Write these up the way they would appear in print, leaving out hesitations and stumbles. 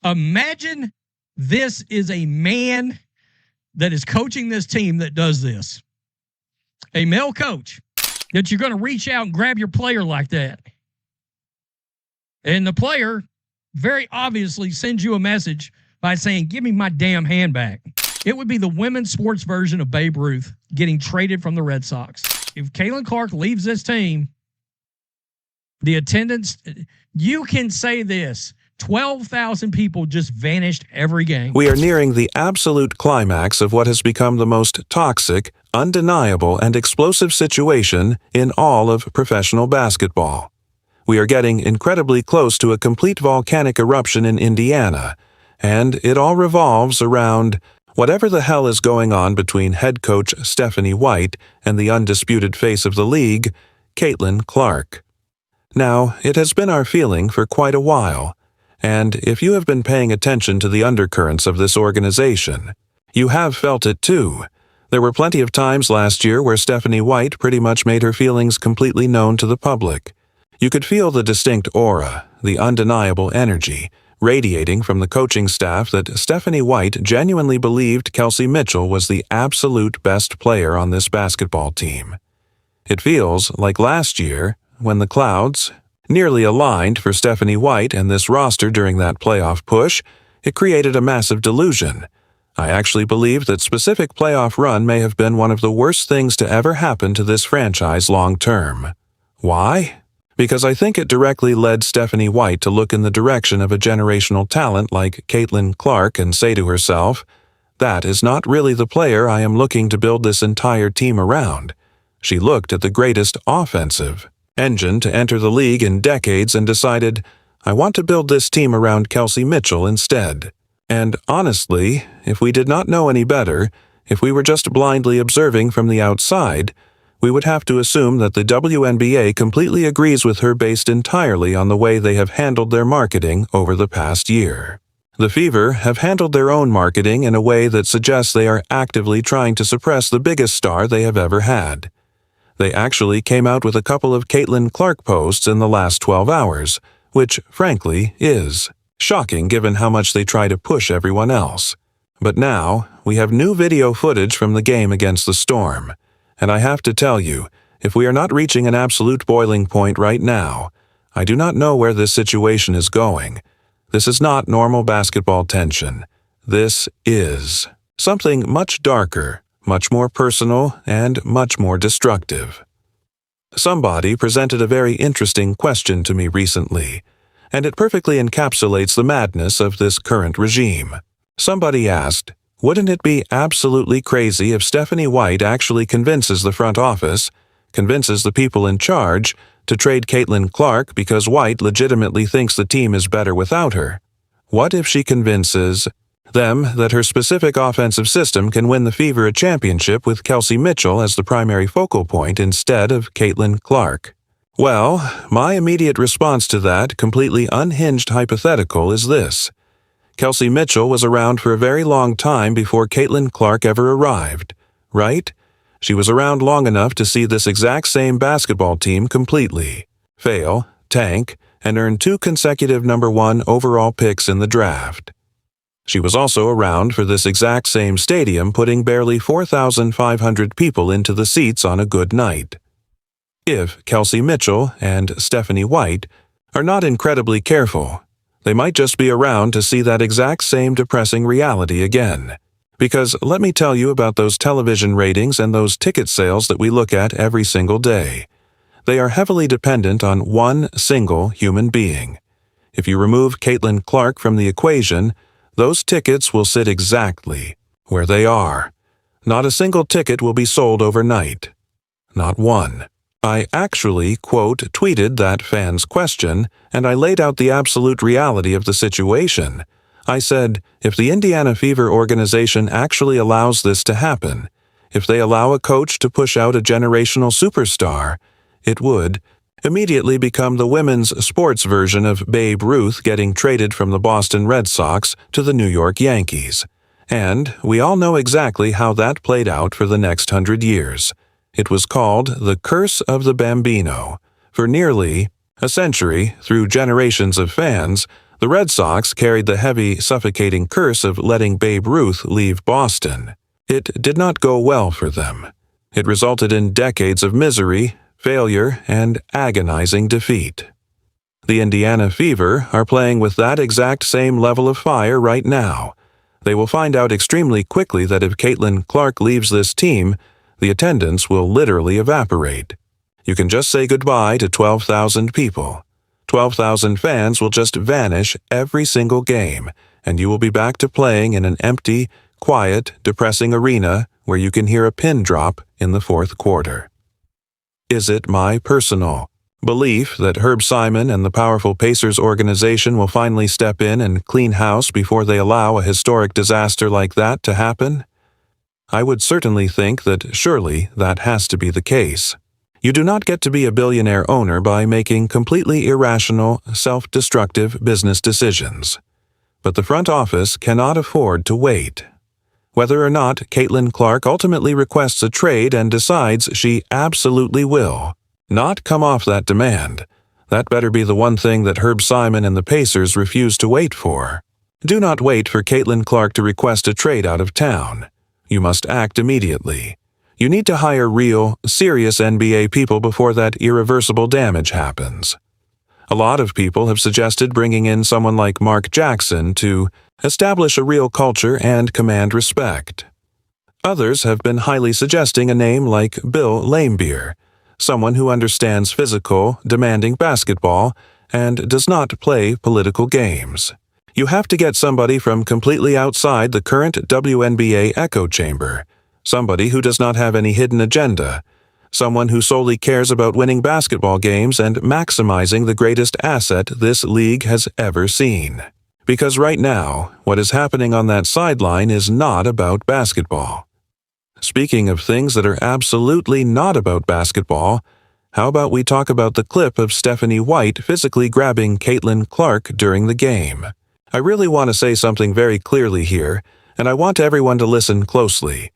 Imagine this is a man that is coaching this team that does this. A male coach that you're going to reach out and grab your player like that. And the player very obviously sends you a message by saying, give me my damn hand back. It would be the women's sports version of Babe Ruth getting traded from the Red Sox. If Caitlin Clark leaves this team, the attendance, you can say this, 12,000 people just vanished every game. We are nearing the absolute climax of what has become the most toxic, undeniable, and explosive situation in all of professional basketball. We are getting incredibly close to a complete volcanic eruption in Indiana, and it all revolves around whatever the hell is going on between head coach Stephanie White and the undisputed face of the league, Caitlin Clark. Now, it has been our feeling for quite a while, and if you have been paying attention to the undercurrents of this organization, you have felt it too. There were plenty of times last year where Stephanie White pretty much made her feelings completely known to the public. You could feel the distinct aura, the undeniable energy, radiating from the coaching staff that Stephanie White genuinely believed Kelsey Mitchell was the absolute best player on this basketball team. It feels like last year, when the clouds nearly aligned for Stephanie White and this roster during that playoff push, it created a massive delusion. I actually believe that specific playoff run may have been one of the worst things to ever happen to this franchise long term. Why? Because I think it directly led Stephanie White to look in the direction of a generational talent like Caitlin Clark and say to herself, that is not really the player I am looking to build this entire team around. She looked at the greatest offensive engine to enter the league in decades and decided, I want to build this team around Kelsey Mitchell instead. And honestly, if we did not know any better, if we were just blindly observing from the outside, we would have to assume that the WNBA completely agrees with her based entirely on the way they have handled their marketing over the past year. The Fever have handled their own marketing in a way that suggests they are actively trying to suppress the biggest star they have ever had. They actually came out with a couple of Caitlin Clark posts in the last 12 hours, which, frankly, is shocking given how much they try to push everyone else. But now, we have new video footage from the game against the Storm. And I have to tell you, if we are not reaching an absolute boiling point right now, I do not know where this situation is going. This is not normal basketball tension. This is something much darker, much more personal, and much more destructive. Somebody presented a very interesting question to me recently, and it perfectly encapsulates the madness of this current regime. Somebody asked, wouldn't it be absolutely crazy if Stephanie White actually convinces the front office, convinces the people in charge, to trade Caitlin Clark because White legitimately thinks the team is better without her? What if she convinces them that her specific offensive system can win the Fever a championship with Kelsey Mitchell as the primary focal point instead of Caitlin Clark? Well, my immediate response to that completely unhinged hypothetical is this. Kelsey Mitchell was around for a very long time before Caitlin Clark ever arrived, right? She was around long enough to see this exact same basketball team completely fail, tank, and earn 2 consecutive number 1 overall picks in the draft. She was also around for this exact same stadium putting barely 4,500 people into the seats on a good night. If Kelsey Mitchell and Stephanie White are not incredibly careful, they might just be around to see that exact same depressing reality again. Because let me tell you about those television ratings and those ticket sales that we look at every single day. They are heavily dependent on one single human being. If you remove Caitlin Clark from the equation, those tickets will sit exactly where they are. Not a single ticket will be sold overnight. Not one. I actually, quote, tweeted that fan's question, and I laid out the absolute reality of the situation. I said, if the Indiana Fever organization actually allows this to happen, if they allow a coach to push out a generational superstar, it would immediately become the women's sports version of Babe Ruth getting traded from the Boston Red Sox to the New York Yankees. And we all know exactly how that played out for the next 100 years. It was called the Curse of the Bambino. For nearly a century, through generations of fans, The Red Sox carried the heavy, suffocating curse of letting Babe Ruth leave Boston. It did not go well for them. It resulted in decades of misery, failure, and agonizing defeat. The Indiana Fever are playing with that exact same level of fire right now. They will find out extremely quickly that if Caitlin Clark leaves this team, the attendance will literally evaporate. You can just say goodbye to 12,000 people. 12,000 fans will just vanish every single game, and you will be back to playing in an empty, quiet, depressing arena where you can hear a pin drop in the fourth quarter. Is it my personal belief that Herb Simon and the powerful Pacers organization will finally step in and clean house before they allow a historic disaster like that to happen? I would certainly think that surely that has to be the case. You do not get to be a billionaire owner by making completely irrational, self-destructive business decisions. But the front office cannot afford to wait. Whether or not Caitlin Clark ultimately requests a trade and decides she absolutely will not come off that demand, that better be the one thing that Herb Simon and the Pacers refuse to wait for. Do not wait for Caitlin Clark to request a trade out of town. You must act immediately. You need to hire real, serious NBA people before that irreversible damage happens. A lot of people have suggested bringing in someone like Mark Jackson to establish a real culture and command respect. Others have been highly suggesting a name like Bill Laimbeer, someone who understands physical, demanding basketball and does not play political games. You have to get somebody from completely outside the current WNBA echo chamber, somebody who does not have any hidden agenda, someone who solely cares about winning basketball games and maximizing the greatest asset this league has ever seen. Because right now, what is happening on that sideline is not about basketball. Speaking of things that are absolutely not about basketball, how about we talk about the clip of Stephanie White physically grabbing Caitlin Clark during the game? I really want to say something very clearly here, and I want everyone to listen closely.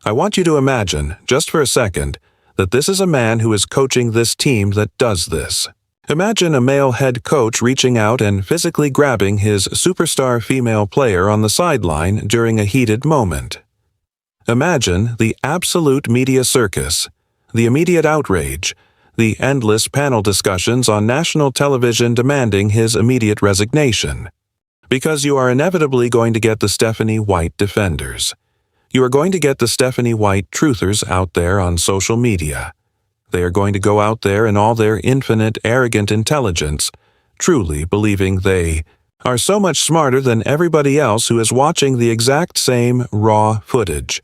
I want you to imagine, just for a second, that this is a man who is coaching this team that does this. Imagine a male head coach reaching out and physically grabbing his superstar female player on the sideline during a heated moment. Imagine the absolute media circus, the immediate outrage, the endless panel discussions on national television demanding his immediate resignation. Because you are inevitably going to get the Stephanie White defenders. You are going to get the Stephanie White truthers out there on social media. They are going to go out there in all their infinite, arrogant intelligence, truly believing they are so much smarter than everybody else who is watching the exact same raw footage.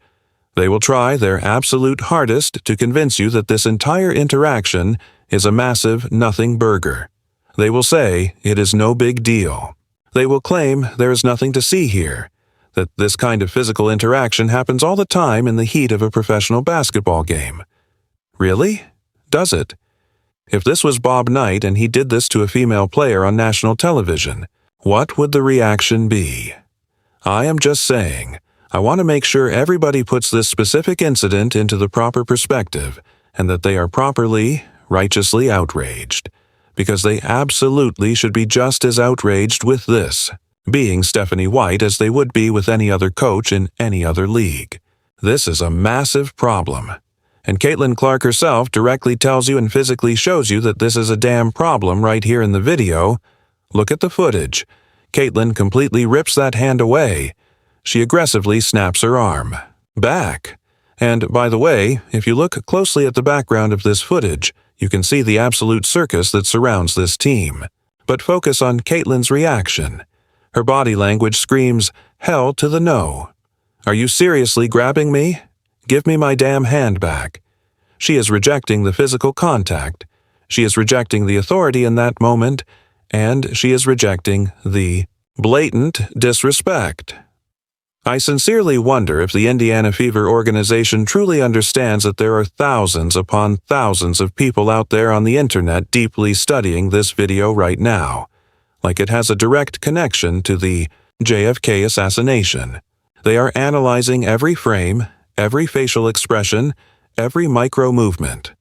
They will try their absolute hardest to convince you that this entire interaction is a massive nothing burger. They will say it is no big deal. They will claim there is nothing to see here, that this kind of physical interaction happens all the time in the heat of a professional basketball game. Really? Does it? If this was Bob Knight and he did this to a female player on national television, what would the reaction be? I am just saying, I want to make sure everybody puts this specific incident into the proper perspective and that they are properly, righteously outraged. Because they absolutely should be just as outraged with this, being Stephanie White, as they would be with any other coach in any other league. This is a massive problem. And Caitlin Clark herself directly tells you and physically shows you that this is a damn problem right here in the video. Look at the footage. Caitlin completely rips that hand away. She aggressively snaps her arm back. And by the way, if you look closely at the background of this footage, you can see the absolute circus that surrounds this team. But focus on Caitlin's reaction. Her body language screams, "Hell to the no. Are you seriously grabbing me? Give me my damn hand back." She is rejecting the physical contact. She is rejecting the authority in that moment, and she is rejecting the blatant disrespect. I sincerely wonder if the Indiana Fever organization truly understands that there are thousands upon thousands of people out there on the internet deeply studying this video right now, like it has a direct connection to the JFK assassination. They are analyzing every frame, every facial expression, every micro movement.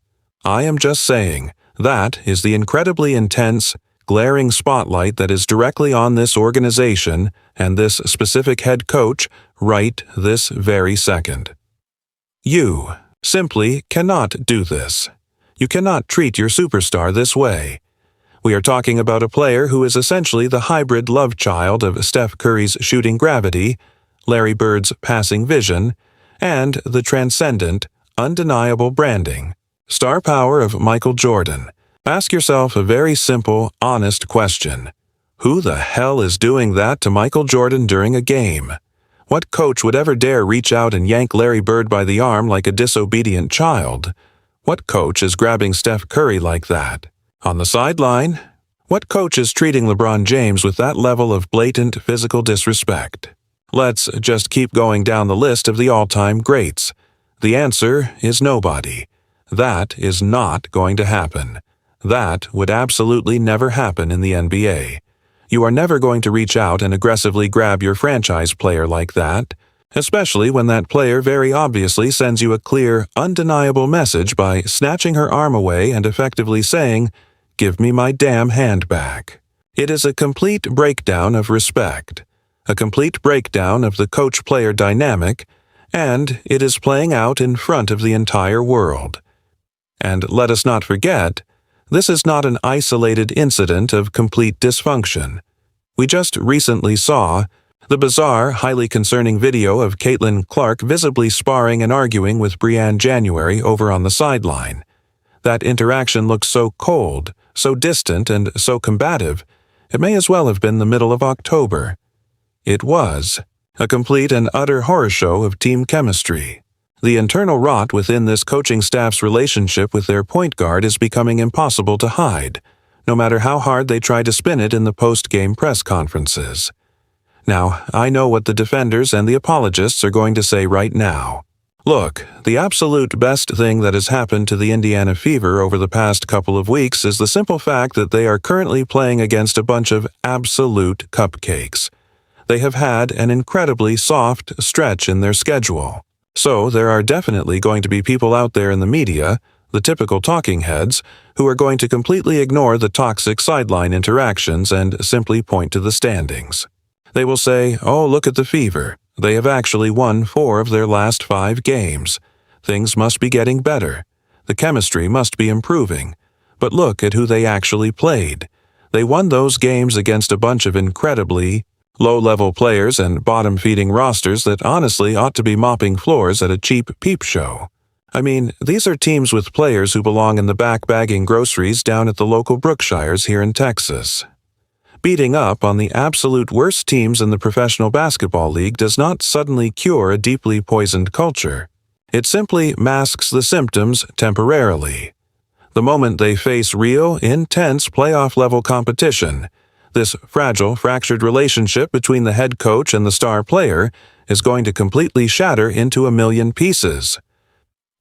I am just saying, that is the incredibly intense, glaring spotlight that is directly on this organization and this specific head coach right this very second. You simply cannot do this. You cannot treat your superstar this way. We are talking about a player who is essentially the hybrid love child of Steph Curry's shooting gravity, Larry Bird's passing vision, and the transcendent, undeniable branding, star power of Michael Jordan. Ask yourself a very simple, honest question. Who the hell is doing that to Michael Jordan during a game? What coach would ever dare reach out and yank Larry Bird by the arm like a disobedient child? What coach is grabbing Steph Curry like that? On the sideline? What coach is treating LeBron James with that level of blatant physical disrespect? Let's just keep going down the list of the all-time greats. The answer is nobody. That is not going to happen. That would absolutely never happen in the NBA. You are never going to reach out and aggressively grab your franchise player like that, especially when that player very obviously sends you a clear, undeniable message by snatching her arm away and effectively saying, "Give me my damn hand back." It is a complete breakdown of respect, a complete breakdown of the coach-player dynamic, and it is playing out in front of the entire world. And let us not forget, this is not an isolated incident of complete dysfunction. We just recently saw the bizarre, highly concerning video of Caitlin Clark visibly sparring and arguing with Brianne January over on the sideline. That interaction looked so cold, so distant, and so combative, it may as well have been the middle of October. It was a complete and utter horror show of team chemistry. The internal rot within this coaching staff's relationship with their point guard is becoming impossible to hide, no matter how hard they try to spin it in the post-game press conferences. Now, I know what the defenders and the apologists are going to say right now. Look, the absolute best thing that has happened to the Indiana Fever over the past couple of weeks is the simple fact that they are currently playing against a bunch of absolute cupcakes. They have had an incredibly soft stretch in their schedule. So there are definitely going to be people out there in the media, the typical talking heads, who are going to completely ignore the toxic sideline interactions and simply point to the standings. They will say, "Oh, look at the Fever. They have actually won 4 of their last 5 games. Things must be getting better. The chemistry must be improving. But look at who they actually played. They won those games against a bunch of incredibly low-level players and bottom-feeding rosters that honestly ought to be mopping floors at a cheap peep show. I mean, these are teams with players who belong in the back bagging groceries down at the local Brookshires here in Texas. Beating up on the absolute worst teams in the Professional Basketball League does not suddenly cure a deeply poisoned culture. It simply masks the symptoms temporarily. The moment they face real, intense playoff-level competition, this fragile, fractured relationship between the head coach and the star player is going to completely shatter into a million pieces.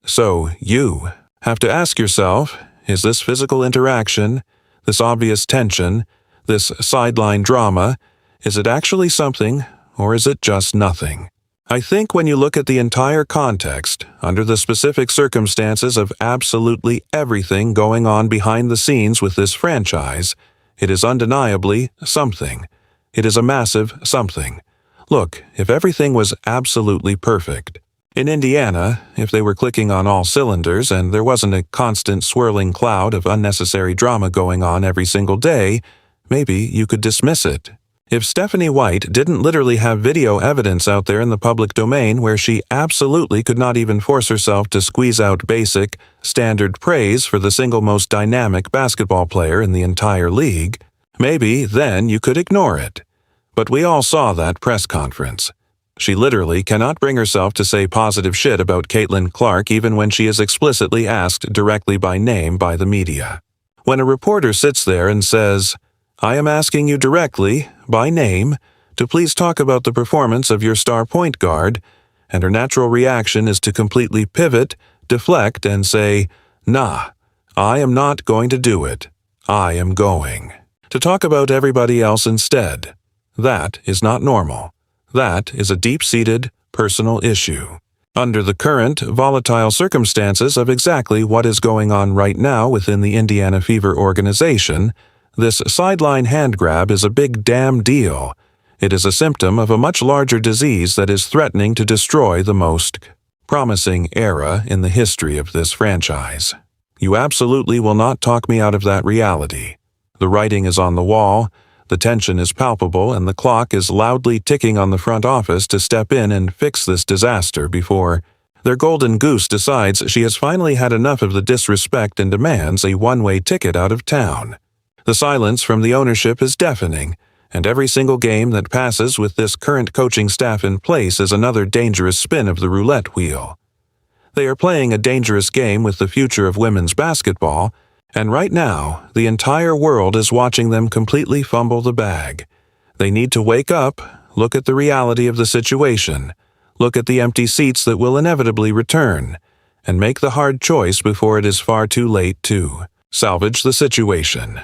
So you have to ask yourself, is this physical interaction, this obvious tension, this sideline drama, is it actually something, or is it just nothing? I think when you look at the entire context, under the specific circumstances of absolutely everything going on behind the scenes with this franchise, it is undeniably something. It is a massive something. Look, if everything was absolutely perfect, in Indiana, if they were clicking on all cylinders and there wasn't a constant swirling cloud of unnecessary drama going on every single day, maybe you could dismiss it. If Stephanie White didn't literally have video evidence out there in the public domain where she absolutely could not even force herself to squeeze out basic, standard praise for the single most dynamic basketball player in the entire league, maybe then you could ignore it. But we all saw that press conference. She literally cannot bring herself to say positive shit about Caitlin Clark even when she is explicitly asked directly by name by the media. When a reporter sits there and says, "I am asking you directly, by name, to please talk about the performance of your star point guard," and her natural reaction is to completely pivot, deflect, and say, "Nah, I am not going to do it. I am going to talk about everybody else instead." That is not normal. That is a deep-seated, personal issue. Under the current, volatile circumstances of exactly what is going on right now within the Indiana Fever organization, This sideline hand grab is a big damn deal. It is a symptom of a much larger disease that is threatening to destroy the most promising era in the history of this franchise. You absolutely will not talk me out of that reality. The writing is on the wall, the tension is palpable, and the clock is loudly ticking on the front office to step in and fix this disaster before their golden goose decides she has finally had enough of the disrespect and demands a one-way ticket out of town. The silence from the ownership is deafening, and every single game that passes with this current coaching staff in place is another dangerous spin of the roulette wheel. They are playing a dangerous game with the future of women's basketball, and right now, the entire world is watching them completely fumble the bag. They need to wake up, look at the reality of the situation, look at the empty seats that will inevitably return, and make the hard choice before it is far too late to salvage the situation.